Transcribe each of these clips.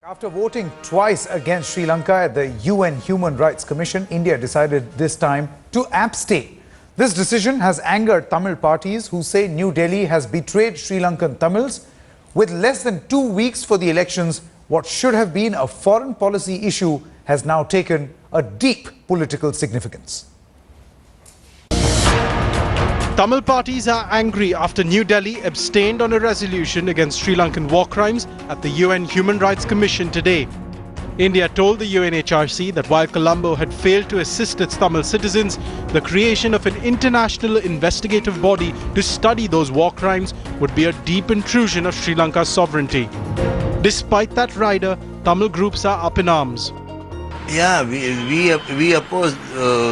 After voting twice against Sri Lanka at the UN Human Rights Commission, India decided this time to abstain. This decision has angered Tamil parties who say New Delhi has betrayed Sri Lankan Tamils. With less than 2 weeks for the elections, what should have been a foreign policy issue has now taken a deep political significance. Tamil parties are angry after New Delhi abstained on a resolution against Sri Lankan war crimes at the UN Human Rights Commission today. India told the UNHRC that while Colombo had failed to assist its Tamil citizens, the creation of an international investigative body to study those war crimes would be a deep intrusion of Sri Lanka's sovereignty. Despite that rider, Tamil groups are up in arms. Yeah, we oppose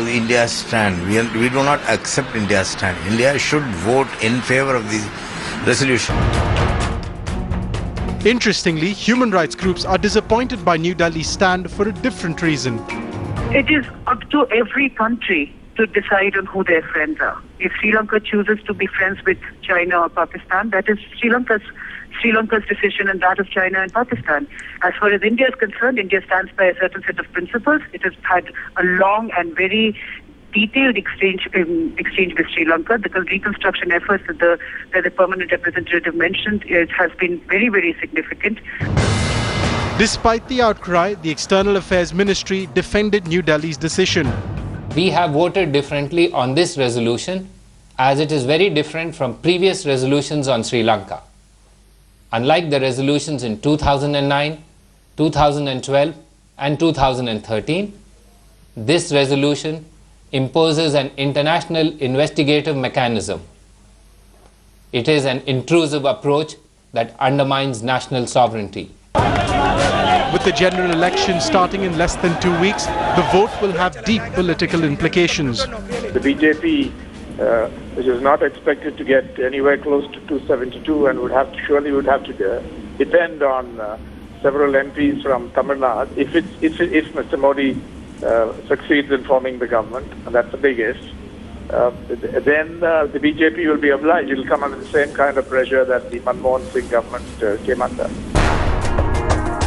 India's stand. We do not accept India's stand. India should vote in favor of the resolution. Interestingly, human rights groups are disappointed by New Delhi's stand for a different reason. It is up to every country to decide on who their friends are. If Sri Lanka chooses to be friends with China or Pakistan, that is Sri Lanka's decision and that of China and Pakistan. As far as India is concerned, India stands by a certain set of principles. It has had a long and very detailed exchange with Sri Lanka. The reconstruction efforts that the permanent representative mentioned has been very, very significant. Despite the outcry, the External Affairs Ministry defended New Delhi's decision. We have voted differently on this resolution as it is very different from previous resolutions on Sri Lanka. Unlike the resolutions in 2009, 2012 and 2013, this resolution imposes an international investigative mechanism. It is an intrusive approach that undermines national sovereignty. With the general election starting in less than 2 weeks, the vote will have deep political implications. The BJP, which is not expected to get anywhere close to 272 and would have to depend on several MPs from Tamil Nadu. If Mr. Modi succeeds in forming the government, and that's the biggest, then the BJP will be obliged. It will come under the same kind of pressure that the Manmohan Singh government came under.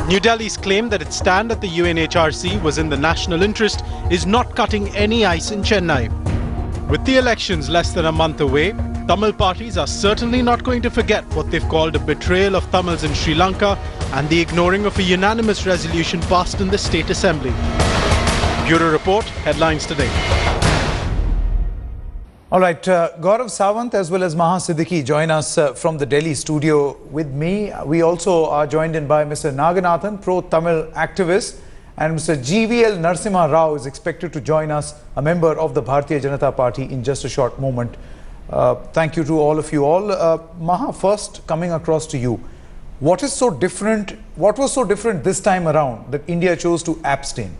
New Delhi's claim that its stand at the UNHRC was in the national interest is not cutting any ice in Chennai. With the elections less than a month away, Tamil parties are certainly not going to forget what they've called a betrayal of Tamils in Sri Lanka and the ignoring of a unanimous resolution passed in the State Assembly. Bureau Report, headlines today. All right, Gaurav Sawant as well as Maha Siddiqui join us from the Delhi studio with me. We also are joined in by Mr. Naganathan, pro-Tamil activist, and Mr. GVL Narasimha Rao is expected to join us, a member of the Bharatiya Janata Party, in just a short moment. Thank you to all of you all. Maha, first coming across to you. What was so different this time around that India chose to abstain?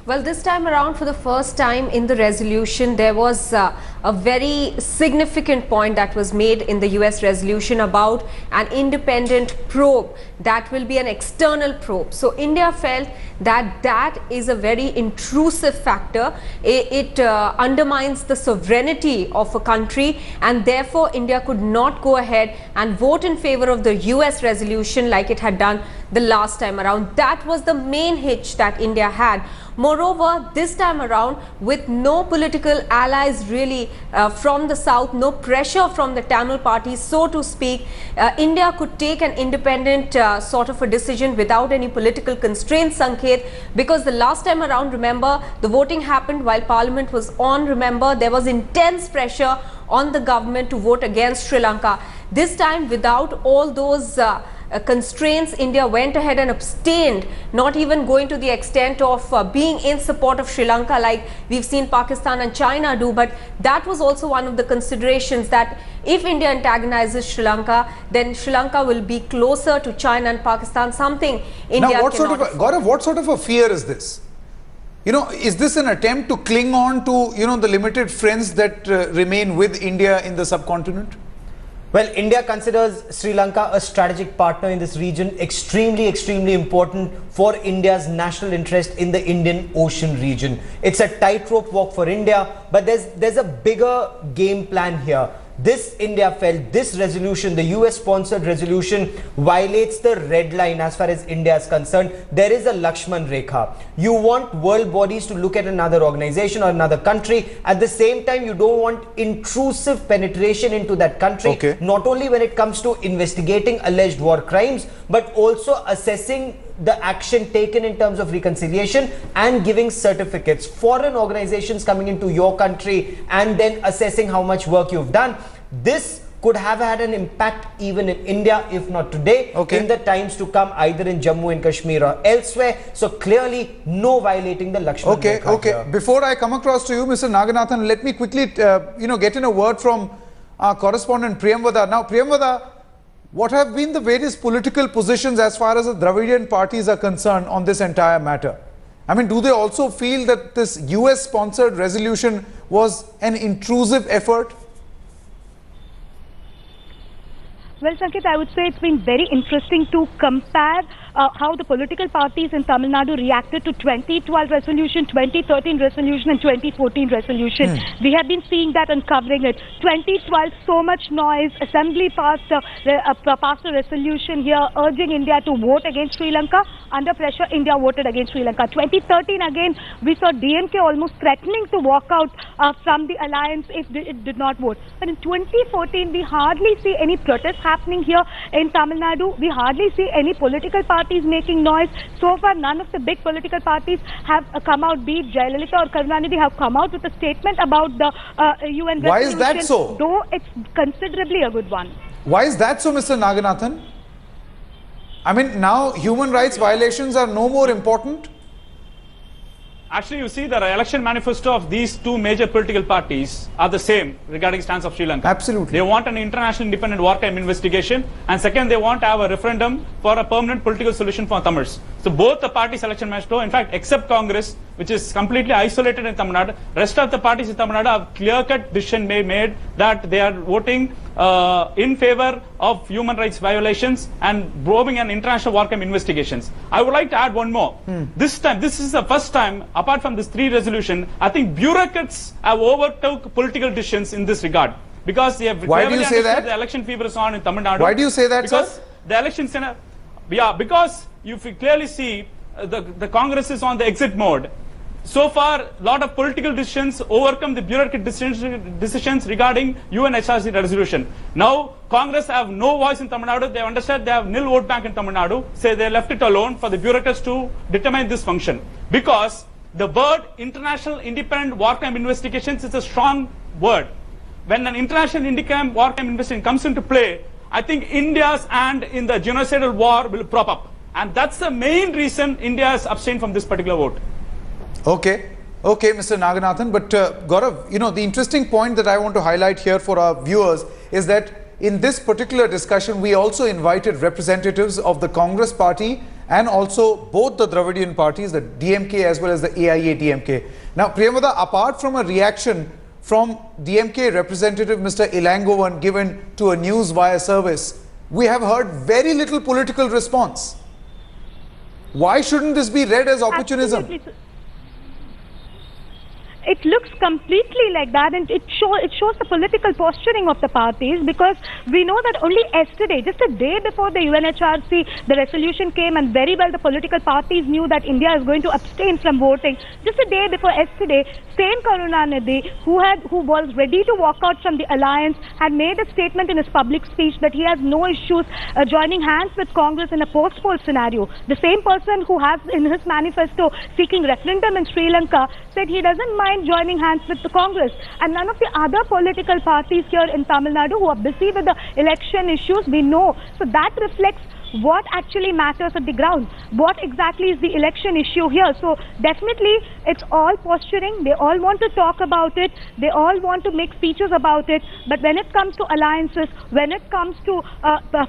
Well, this time around, for the first time in the resolution, there was a very significant point that was made in the US resolution about an independent probe that will be an external probe. So India felt that that is a very intrusive factor. It undermines the sovereignty of a country, and therefore India could not go ahead and vote in favor of the US resolution like it had done the last time around. That was the main hitch that India had. Moreover, this time around, with no political allies really from the south, no pressure from the Tamil party, so to speak, India could take an independent sort of a decision without any political constraints, Sanket, because the last time around, remember, the voting happened while Parliament was on. Remember, there was intense pressure on the government to vote against Sri Lanka. This time, without all those constraints, India went ahead and abstained, not even going to the extent of being in support of Sri Lanka like we've seen Pakistan and China do. But that was also one of the considerations, that if India antagonizes Sri Lanka, then Sri Lanka will be closer to China and Pakistan, something India now, Gaurav, what sort of a fear is this? You know, is this an attempt to cling on to, the limited friends that remain with India in the subcontinent? Well, India considers Sri Lanka a strategic partner in this region, extremely important for India's national interest in the Indian Ocean region. It's a tightrope walk for India, but there's a bigger game plan here. This, India felt, this resolution, the US-sponsored resolution, violates the red line as far as India is concerned. There is a Lakshman Rekha. You want world bodies to look at another organization or another country. At the same time, you don't want intrusive penetration into that country. Okay. Not only when it comes to investigating alleged war crimes, but also assessing the action taken in terms of reconciliation and giving certificates. Foreign organizations coming into your country and then assessing how much work you've done. This could have had an impact even in India, if not today, in the times to come, either in Jammu and Kashmir or elsewhere. So clearly, no violating the Lakshman Rekha here. Before I come across to you, Mr. Naganathan, let me quickly, get in a word from our correspondent Priyamvada. Now, Priyamvada, what have been the various political positions as far as the Dravidian parties are concerned on this entire matter? I mean, do they also feel that this US-sponsored resolution was an intrusive effort? Well, Sanket, I would say it's been very interesting to compare how the political parties in Tamil Nadu reacted to 2012 resolution, 2013 resolution and 2014 resolution. We have been seeing that and covering it. 2012, so much noise. Assembly passed a resolution here urging India to vote against Sri Lanka. Under pressure, India voted against Sri Lanka. 2013, again, we saw DMK almost threatening to walk out from the alliance if it did not vote. But in 2014, we hardly see any protests happening here in Tamil Nadu. We hardly see any political parties making noise. So far, none of the big political parties have come out, be it Jayalalitha or Karunanidhi, have come out with a statement about the UN resolution. Why is that so? Though it's considerably a good one. Why is that so, Mr. Naganathan? I mean, now human rights violations are no more important? Actually, you see, the election manifesto of these two major political parties are the same regarding stance of Sri Lanka. Absolutely. They want an international independent wartime investigation, and second, they want to have a referendum for a permanent political solution for Tamils. So both the parties' election manifesto, in fact, except Congress, which is completely isolated in Tamil Nadu, rest of the parties in Tamil Nadu have clear-cut decision made that they are voting in favor of human rights violations and probing an international wartime investigations. I would like to add one more. This time, this is the first time, apart from this three resolution, I think bureaucrats have overtook political decisions in this regard. Because they have Why do you say that? The election fever is on in Tamil Nadu. Why do you say that, because sir? The election center, because you clearly see the Congress is on the exit mode. So far, a lot of political decisions overcome the bureaucratic decisions regarding UNHRC resolution. Now, Congress have no voice in Tamil Nadu. They understand they have nil vote bank in Tamil Nadu. Say they left it alone for the bureaucrats to determine this function. Because the word international independent wartime investigations is a strong word. When an international independent wartime investigation comes into play, I think India's hand in the genocidal war will prop up. And that's the main reason India has abstained from this particular vote. Okay, Mr. Naganathan, but Gaurav, the interesting point that I want to highlight here for our viewers is that in this particular discussion, we also invited representatives of the Congress party and also both the Dravidian parties, the DMK as well as the AIA-DMK. Now, Priyamvada, apart from a reaction from DMK representative Mr. Ilangovan given to a news via service, we have heard very little political response. Why shouldn't this be read as opportunism? Absolutely. It looks completely like that, and it shows the political posturing of the parties, because we know that only yesterday, just a day before the UNHRC, the resolution came, and very well the political parties knew that India is going to abstain from voting. Just a day before yesterday, same Karunanidhi, who was ready to walk out from the alliance, had made a statement in his public speech that he has no issues joining hands with Congress in a post-poll scenario. The same person who has in his manifesto seeking referendum in Sri Lanka said he doesn't mind joining hands with the Congress. And none of the other political parties here in Tamil Nadu who are busy with the election issues, we know. So that reflects what actually matters at the ground. What exactly is the election issue here? So definitely it's all posturing. They all want to talk about it. They all want to make speeches about it. But when it comes to alliances, when it comes to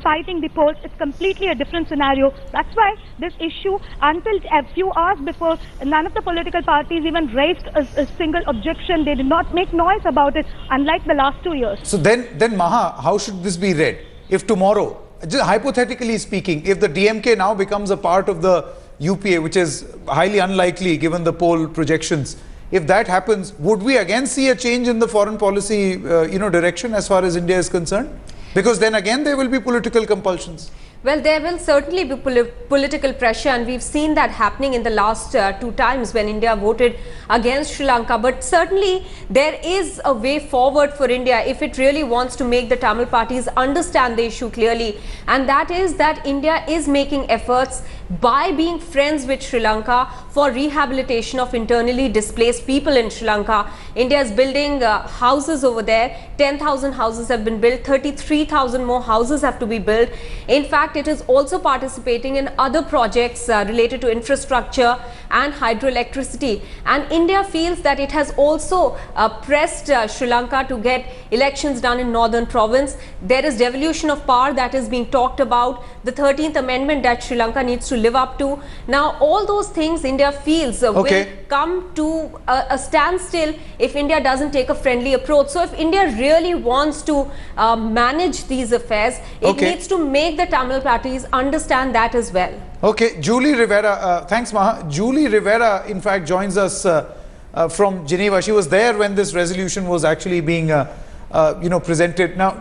fighting the polls, it's completely a different scenario. That's why this issue, until a few hours before, none of the political parties even raised a single objection. They did not make noise about it, unlike the last 2 years. So then Maha, how should this be read? If tomorrow, just hypothetically speaking, if the DMK now becomes a part of the UPA, which is highly unlikely given the poll projections, if that happens, would we again see a change in the foreign policy, direction as far as India is concerned? Because then again there will be political compulsions. Well, there will certainly be political pressure, and we've seen that happening in the last 2 times when India voted against Sri Lanka. But certainly there is a way forward for India if it really wants to make the Tamil parties understand the issue clearly, and that is that India is making efforts by being friends with Sri Lanka for rehabilitation of internally displaced people in Sri Lanka. India is building houses over there. 10,000 houses have been built. 33,000 more houses have to be built. In fact, it is also participating in other projects related to infrastructure and hydroelectricity. And India feels that it has also pressed Sri Lanka to get elections done in northern province. There is devolution of power that is being talked about, the 13th amendment that Sri Lanka needs to live up to. Now, all those things India feels will come to a standstill if India doesn't take a friendly approach. So if India really wants to manage these affairs, it needs to make the Tamil parties understand that as well. Okay, Julie Rivera, thanks Maha. Julie Rivera in fact joins us from Geneva. She was there when this resolution was actually being presented. Now,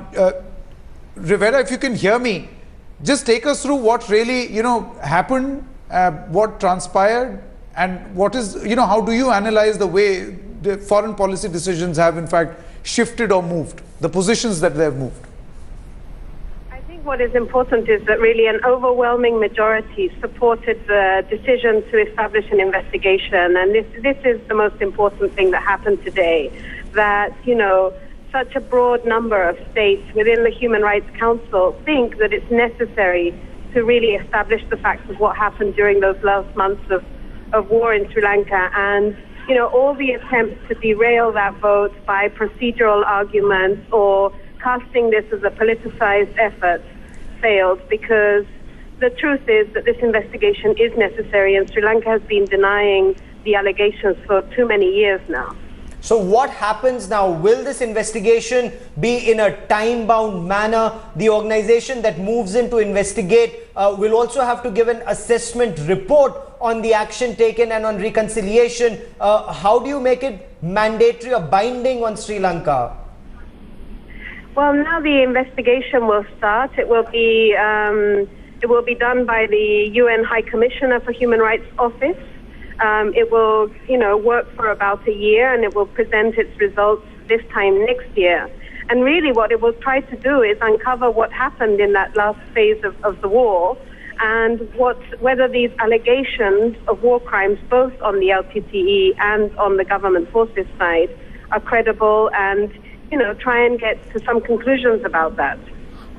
Rivera, if you can hear me, just take us through what really happened, what transpired, and what is how do you analyze the way the foreign policy decisions have in fact shifted or moved, the positions that they have moved? What is important is that really an overwhelming majority supported the decision to establish an investigation, and this is the most important thing that happened today, that such a broad number of states within the Human Rights Council think that it's necessary to really establish the facts of what happened during those last months of war in Sri Lanka. And all the attempts to derail that vote by procedural arguments or casting this as a politicized effort failed, because the truth is that this investigation is necessary, and Sri Lanka has been denying the allegations for too many years now. So what happens now? Will this investigation be in a time-bound manner? The organization that moves in to investigate will also have to give an assessment report on the action taken and on reconciliation. How do you make it mandatory or binding on Sri Lanka? Well, now the investigation will start. It will be done by the UN High Commissioner for Human Rights Office. It will, work for about a year, and it will present its results this time next year. And really what it will try to do is uncover what happened in that last phase of the war, and whether these allegations of war crimes, both on the LTTE and on the government forces side, are credible, and try and get to some conclusions about that.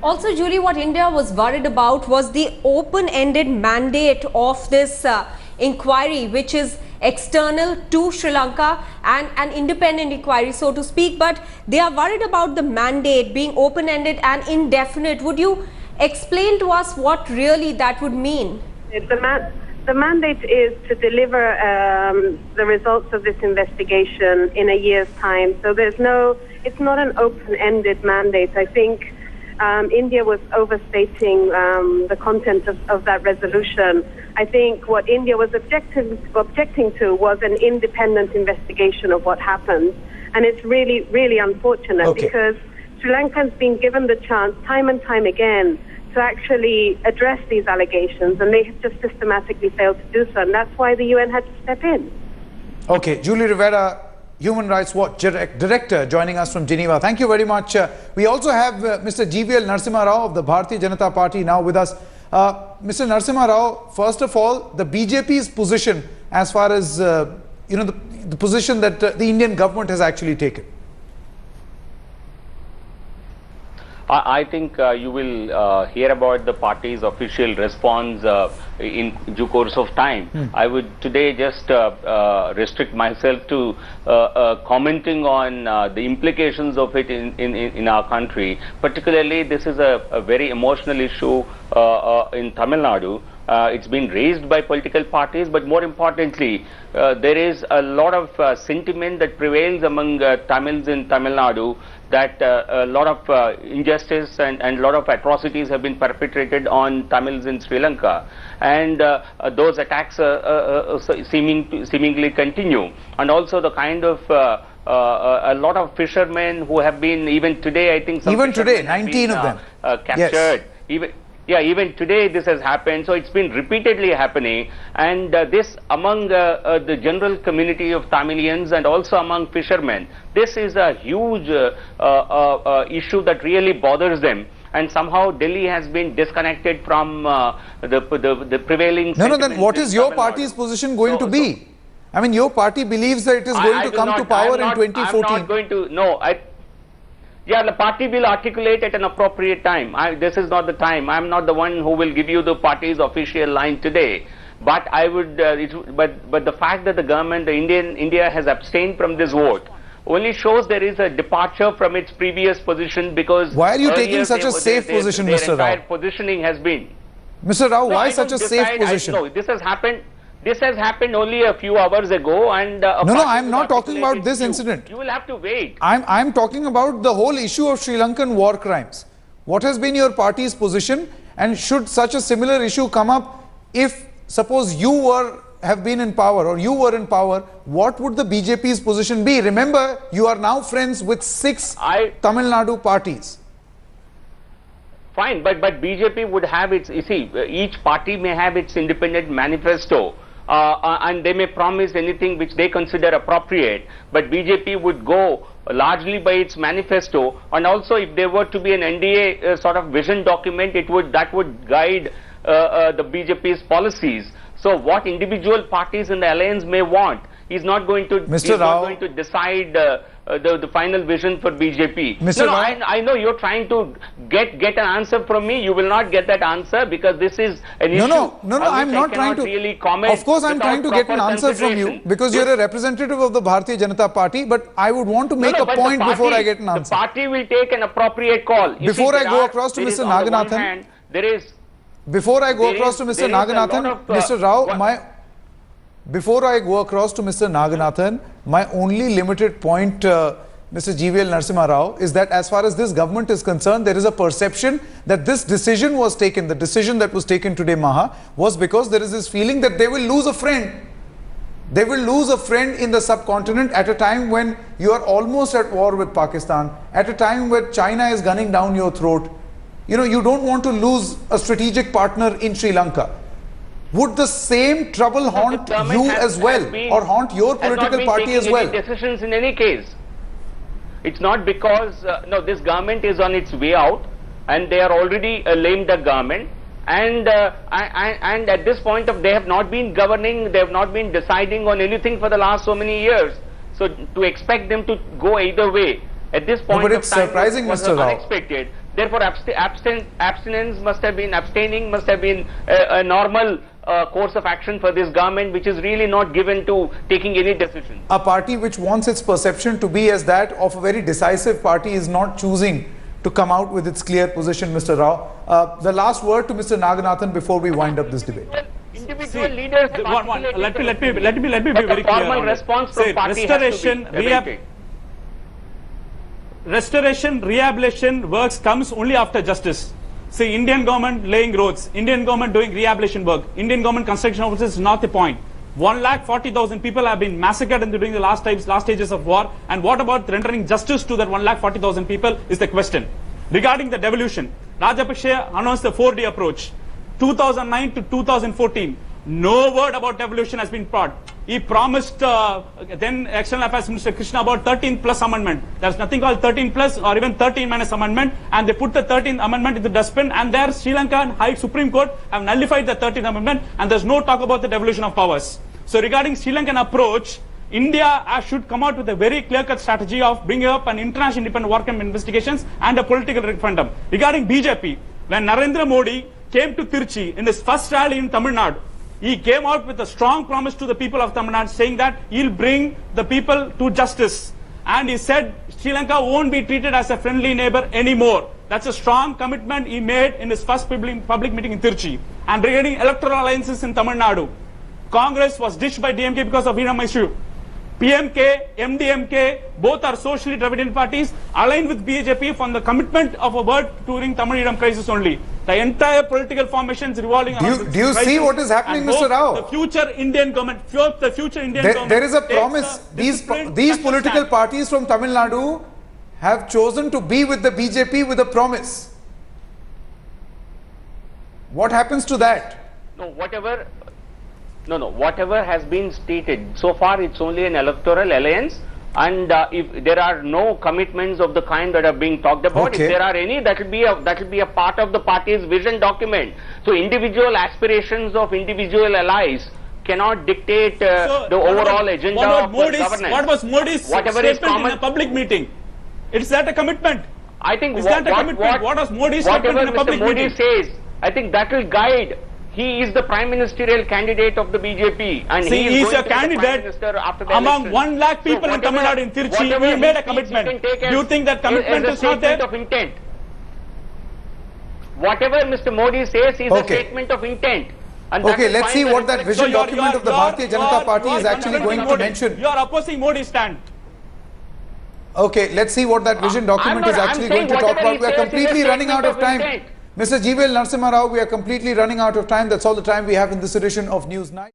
Also, Julie, what India was worried about was the open-ended mandate of this inquiry, which is external to Sri Lanka and an independent inquiry, so to speak. But they are worried about the mandate being open-ended and indefinite. Would you explain to us what really that would mean? The mandate is to deliver the results of this investigation in a year's time. So it's not an open-ended mandate. I think India was overstating the content of that resolution. I think what India was objecting to was an independent investigation of what happened. And it's really, really unfortunate because Sri Lanka has been given the chance time and time again to actually address these allegations, and they have just systematically failed to do so, and that's why the UN had to step in. Okay, Julie Rivera, Human Rights Watch Director, joining us from Geneva. Thank you very much. We also have Mr. GVL Narasimha Rao of the Bharatiya Janata Party now with us. Mr. Narasimha Rao, first of all, the BJP's position as far as, the position that the Indian government has actually taken. I think you will hear about the party's official response in due course of time. I would today just restrict myself to commenting on the implications of it in our country. Particularly, this is a very emotional issue in Tamil Nadu. It's been raised by political parties, but more importantly, there is a lot of sentiment that prevails among Tamils in Tamil Nadu that a lot of injustice and a lot of atrocities have been perpetrated on Tamils in Sri Lanka. and those attacks seemingly continue. And also the kind of a lot of fishermen who have been, even today, I think some even today, fishermen have 19 been, of them captured. Yes. Even today this has happened. So it's been repeatedly happening, and this among the general community of Tamilians and also among fishermen, this is a huge issue that really bothers them. And somehow Delhi has been disconnected from the prevailing. No, then what is your party's position going to be? I mean, your party believes that it is going to come to power in 2014. I'm not going to. No, yeah, the party will articulate at an appropriate time. This is not the time. I'm not the one who will give you the party's official line today. But I would. But the fact that the government, India has abstained from this vote, only shows there is a departure from its previous position, because why are you taking such a safe position, Mr. Rao? Their positioning has been. Mr. Rao, why such a safe position? No, this has happened. This has happened only a few hours ago, and no, I'm not talking about this incident. You will have to wait. I'm talking about the whole issue of Sri Lankan war crimes. What has been your party's position, and should such a similar issue come up, if suppose you have been in power or you were in power, what would the BJP's position be? Remember, you are now friends with 6 Tamil Nadu parties. Fine, but BJP would have its, you see, each party may have its independent manifesto. And they may promise anything which they consider appropriate, but BJP would go largely by its manifesto, and also if there were to be an NDA sort of vision document, that would guide the BJP's policies. So what individual parties in the alliance may want is not going to decide the final vision for BJP. Mr. Rao, I know you're trying to get an answer from me. You will not get that answer, because this is an issue. No, I'm not trying to. Really comment. Of course, I'm trying to get an answer from you, because you're a representative of the Bharatiya Janata Party. But I would want to make a point before I get an answer. The party will take an aproperiate call. Before I go across to Mr. Naganathan, Before I go across to Mr. Naganathan, Mr. Rao, before I go across to Mr. Naganathan, my only limited point, Mr. GVL Narasimha Rao, is that as far as this government is concerned, there is a perception that this decision was taken, the decision that was taken today, Maha, was because there is this feeling that they will lose a friend. They will lose a friend in the subcontinent at a time when you are almost at war with Pakistan, at a time where China is gunning down your throat. You know, you don't want to lose a strategic partner in Sri Lanka. Would the same trouble haunt you as well, or haunt your political party as well? Decisions in any case. It's not because no, this government is on its way out, and they are already a lame duck government, and at this point they have not been governing, they have not been deciding on anything for the last so many years. So to expect them to go either way at this point of time surprising, was unexpected. Therefore, abstinence must have been, abstaining must have been a normal course of action for this government, which is really not given to taking any decision. A party which wants its perception to be as that of a very decisive party is not choosing to come out with its clear position, Mr. Rao. The last word to Mr. Naganathan before we wind up this debate. Individual leaders. Let me be very clear. Formal response from party restoration, rehabilitation works comes only after justice. See, Indian government laying roads, Indian government doing rehabilitation work, Indian government construction offices is not the point. 1,40,000 people have been massacred during the last stages of war, and what about rendering justice to that 1,40,000 people is the question. Regarding the devolution, Rajapaksa announced the 4D approach. 2009 to 2014, no word about devolution has been brought. He promised then External Affairs Minister Krishna about 13th plus amendment. There's nothing called 13 plus or even 13 minus amendment, and they put the 13th amendment in the dustbin, and there Sri Lanka High Supreme Court have nullified the 13th amendment, and there's no talk about the devolution of powers. So regarding Sri Lankan approach, India should come out with a very clear-cut strategy of bringing up an international independent war crime investigations and a political referendum. Regarding BJP, when Narendra Modi came to Tirchi in his first rally in Tamil Nadu, he came out with a strong promise to the people of Tamil Nadu, saying that he'll bring the people to justice. And he said Sri Lanka won't be treated as a friendly neighbor anymore. That's a strong commitment he made in his first public meeting in Tirchi. And regarding electoral alliances in Tamil Nadu, Congress was ditched by DMK because of Veeram issue. PMK, MDMK, both are socially Dravidian parties, aligned with BJP from the commitment of a word during Tamil crisis only. The entire political formation is revolving around Do you see what is happening, Mr. Rao? The future Indian government, There is a promise. These political parties from Tamil Nadu have chosen to be with the BJP with a promise. What happens to that? No, whatever has been stated so far, it's only an electoral alliance, and if there are no commitments of the kind that are being talked about, if there are any, that will be a part of the party's vision document. So individual aspirations of individual allies cannot dictate the overall agenda of governance. What was Modi's statement in a public meeting? Is that a commitment? I think is that a commitment? What was Modi's statement in a public meeting? Whatever Mr. Modi says, I think that will guide. He is the prime ministerial candidate of the BJP, and he is a candidate after the among election. 1 lakh people in Tamil Nadu in Tirchi. He made a commitment. Do you think that commitment is not there? Of intent. Whatever Mr. Modi says is a statement of intent. And let's see what that vision document of the Bharatiya Janata Party is actually going to mention. You are opposing Modi's stand. Okay, let's see what that vision document is actually going to talk about. We are completely running out of time. Mr. GVL Narasimha Rao, we are completely running out of time. That's all the time we have in this edition of News 9.